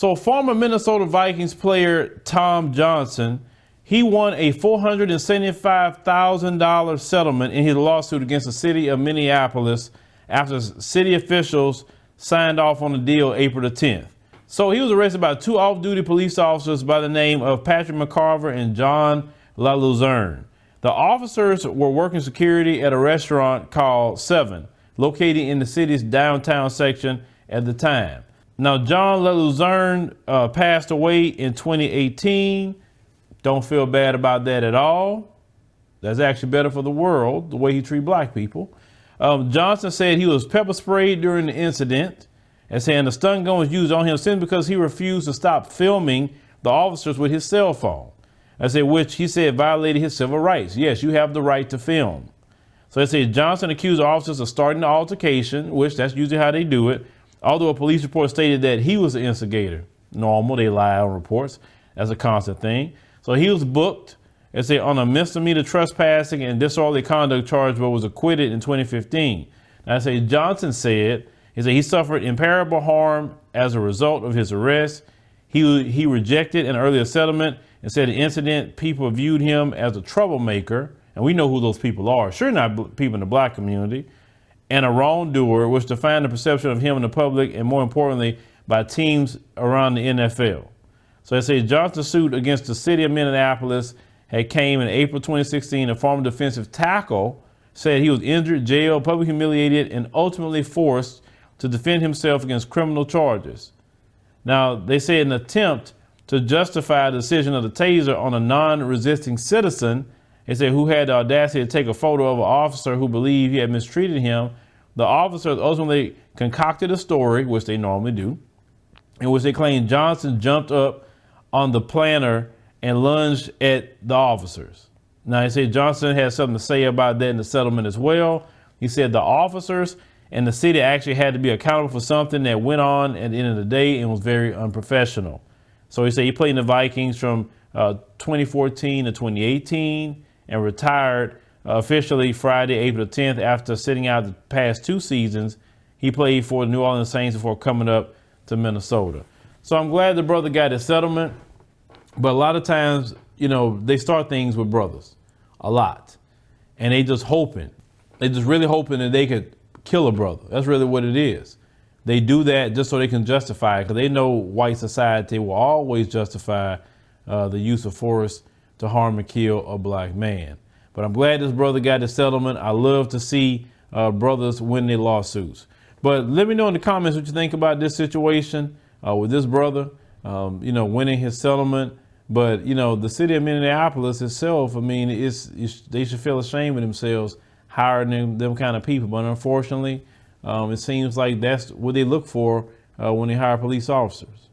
So former Minnesota Vikings player Tom Johnson, he won a $475,000 settlement in his lawsuit against the city of Minneapolis after city officials signed off on the deal April the 10th. So he was arrested by two off-duty police officers by the name of Patrick McCarver and John LaLuzerne. The officers were working security at a restaurant called Seven, located in the city's downtown section at the time. Now, John LaLuzerne passed away in 2018. Don't feel bad about that at all. That's actually better for the world, the way he treats black people. Johnson said he was pepper sprayed during the incident and saying the stun gun was used on him simply because he refused to stop filming the officers with his cell phone. I said, which he said violated his civil rights. Yes, you have the right to film. So they say Johnson accused the officers of starting the altercation, which that's usually how they do it. Although a police report stated that he was the instigator. Normal, they lie on reports. That's a constant thing. So he was booked, and say on a misdemeanor trespassing and disorderly conduct charge, but was acquitted in 2015. Now, I say Johnson said, he suffered irreparable harm as a result of his arrest. He rejected an earlier settlement and said the incident people viewed him as a troublemaker, and we know who those people are. Sure, not people in the black community. And a wrongdoer, which defined the perception of him in the public and more importantly by teams around the NFL. So they say Johnson's suit against the city of Minneapolis had came in April 2016. A former defensive tackle said he was injured, jailed, publicly humiliated, and ultimately forced to defend himself against criminal charges. Now, they say an attempt to justify the decision of the taser on a non-resisting citizen, they said, who had the audacity to take a photo of an officer who believed he had mistreated him. The officers ultimately concocted a story, which they normally do, in which they claimed Johnson jumped up on the planter and lunged at the officers. Now, they say Johnson had something to say about that in the settlement as well. He said the officers and the city actually had to be accountable for something that went on at the end of the day and was very unprofessional. So he said he played in the Vikings from 2014 to 2018 and retired officially Friday, April 10th, after sitting out the past two seasons. He played for the New Orleans Saints before coming up to Minnesota. So I'm glad the brother got his settlement, but a lot of times, you know, they start things with brothers, a lot, and they just really hoping that they could kill a brother. That's really what it is. They do that just so they can justify it, because they know white society will always justify the use of force to harm and kill a black man. But I'm glad this brother got his settlement. I love to see brothers win their lawsuits. But let me know in the comments what you think about this situation with this brother, winning his settlement. But, the city of Minneapolis itself, I mean, they should feel ashamed of themselves hiring them kind of people. But unfortunately, it seems like that's what they look for when they hire police officers.